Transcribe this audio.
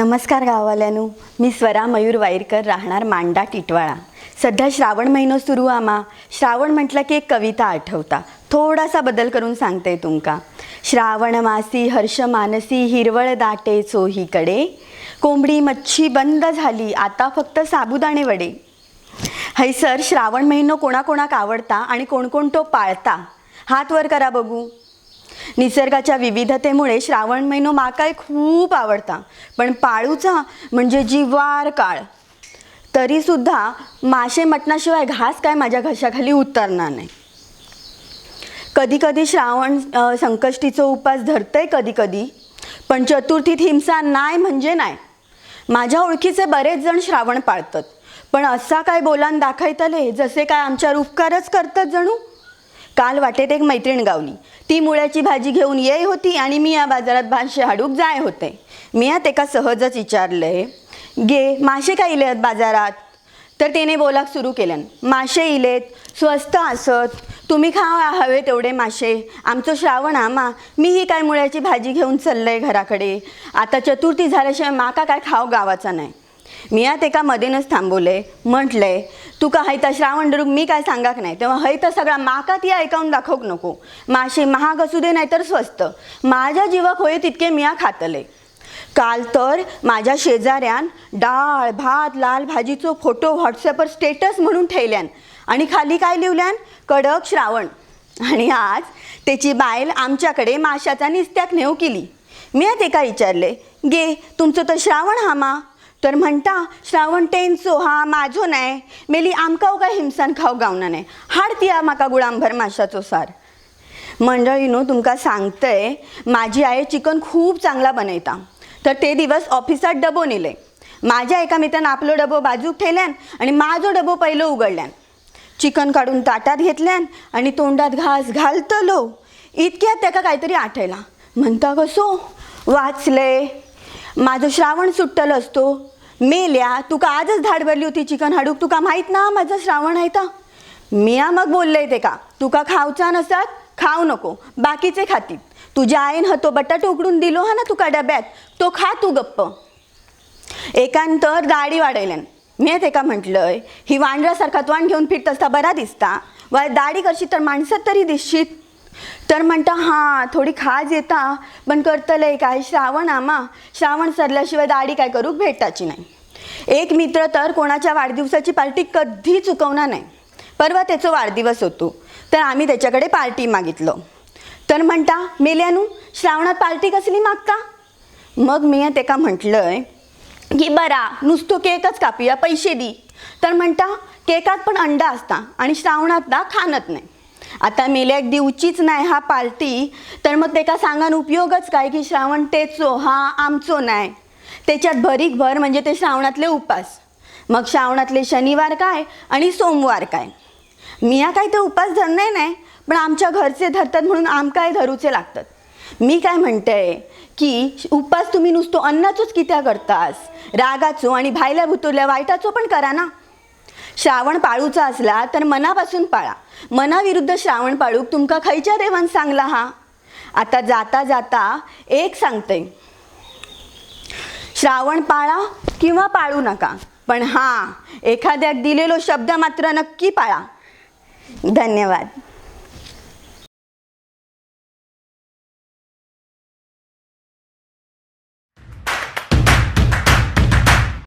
नमस्कार गाववाल्यांनो, मी स्वरा मयूर वाईरकर, राहणार मांडा टिटवाळा. सध्या श्रावण महिनो सुरू आमा. श्रावण म्हटलं की एक कविता आठवता. थोडासा बदल करून सांगते तुमका. श्रावण मासी हर्ष मानसी, हिरवळ दाटे चोहीकडे, कोंबडी मच्छी बंद झाली, आता फक्त साबुदाणे वडे. हैसर श्रावण महिनो कोणाकोणाक आवडता आणि कोण कोण तो पाळता, हात वर करा बघू. निसर्गाच्या विविधतेमुळे श्रावण महिनो माकाय खूप आवडता, पण पाळूचा म्हणजे जिवार काळ. तरीसुद्धा मासे मटणाशिवाय घास काय माझ्या घशाखाली उतरणार नाही. कधी कधी श्रावण संकष्टीचा उपास धरतंय कधी कधी, पण चतुर्थीत हिंसा नाही म्हणजे नाही. माझ्या ओळखीचे बरेच जण श्रावण पाळतात, पण असा काय बोलान दाखवतले जसे काय आमच्यावर उपकारच करतात जणू. काल वाटेत एक मैत्रीण गावली. ती मुळ्याची भाजी घेऊन येई होती आणि मी या बाजारात भाषे हाडूक जाय होते. मी एका सहजच विचारले, गे मासे काय इलेत बाजारात? तर त्याने बोलाक सुरू केल्यान, मासे इलेत, स्वस्त असत, तुम्ही खावा हवे तेवढे मासे. आमचं श्रावण आमा, मीही काय मुळ्याची भाजी घेऊन चाललंय घराकडे. आता चतुर्थी झाल्याशिवाय माका काय खाव गावाचा नाही. मी एका मध्येनच थांबवले. म्हटले, तुका हैता श्रावण धरूक मी काय सांगाक नाही, तेव्हा हैता सगळा माका ती ऐकावून दाखवक नको. मासे महाग असू दे नाहीतर स्वस्त, माझ्या जीवाक होय तितके मिया खातले. काल तर माझ्या शेजाऱ्यान डाळ भात लाल भाजीचो फोटो व्हॉट्सअपवर स्टेटस म्हणून ठेवल्यान आणि खाली काय लिहिल्यान, कडक श्रावण. आणि आज त्याची बायल आमच्याकडे माशाचा निस्त्याक नेऊ केली. मी एका विचारले, गे तुमचं तर श्रावण हामा? तर म्हणता, श्रावण टेंचो हा माझो नाही, मेली आमकाव काय हिंसान खाऊ गावना नाही, हाडती माका गुळांभर माशाचो सार. मंडळीनो, तुमका सांगतंय, माझी आई चिकन खूप चांगला बनयता. तर ते दिवस ऑफिसात डबो नेले. माझ्या एका मित्रानं आपलो डबो बाजूक ठेवल्यान आणि माझो डबो पहिलं उघडल्यान. चिकन काढून ताटात घेतल्यान आणि तोंडात घास घालतलो. इतक्यात त्याका काहीतरी आठवला. म्हणता कसो, वाचले, माझं श्रावण सुट्टलं असतो. मेल्या, तुका आजच धाड भरली होती चिकन हाडूक, तुका माहीत ना माझं श्रावण आहे ता. मिया मग बोलले ते का, तुका खावचा नसत खाऊ नको, बाकीचे खातीत. तुझ्या आईन हतो बटाटो उकडून दिलो हा ना तुका डब्यात, तो खा तू गप्प. एकांतर दाढी वाढयल्यान. मी एका म्हटलंय, ही वांढऱ्यासारखा त्वाण घेऊन फिरत असता बरा दिसता, वा दाढी करशी तर माणसात तरी दिसशीत. तर म्हणता, हां थोडी खाज येता, पण करतलंय काय, श्रावण आमा, श्रावण सरल्याशिवाय दाढी काय करूक भेटायची नाही. एक मित्र तर कोणाच्या वाढदिवसाची पार्टी कधी चुकवणार नाही. परवा त्याचा वाढदिवस होतो, तर आम्ही त्याच्याकडे पार्टी मागितलं. तर म्हणता, मेल्यानू श्रावणात पार्टी कसली मागता? मग मी त्याका म्हटलंय की बरा नुसतो केकच कापूया, पैसे दी. तर म्हणता, केकात पण अंडा असता आणि श्रावणात दा खाणत नाही. आता मेल्याक दिवचीच नाही हा पार्टी, तर मग त्याका सांगान उपयोगच काय की श्रावण तेचो हा आमचो नाही. त्याच्यात भरीक भर म्हणजे ते श्रावणातले उपास. मग श्रावणातले शनिवार काय आणि सोमवार काय. मिया काय ते उपास धरणे नाही, पण आमच्या घरचे धरतात म्हणून आमकाय धरूचे लागतात. मी काय म्हणते की उपास तुम्ही नुसतो अन्नाचोच कित्या करतास, रागाचो आणि भायल्या भुतुरल्या वाईटाचो पण करा ना. श्रावण पाळूचा असला तर मनापासून पाळा. मनाविरुद्ध श्रावण पाळूक तुमका खयच्या देवान सांगला हा? आता जाता जाता एक सांगते, श्रावण पाळा किंवा पाळू नका, पण हां एखाद्याक दिलेलो शब्द मात्र नक्की पाळा. धन्यवाद.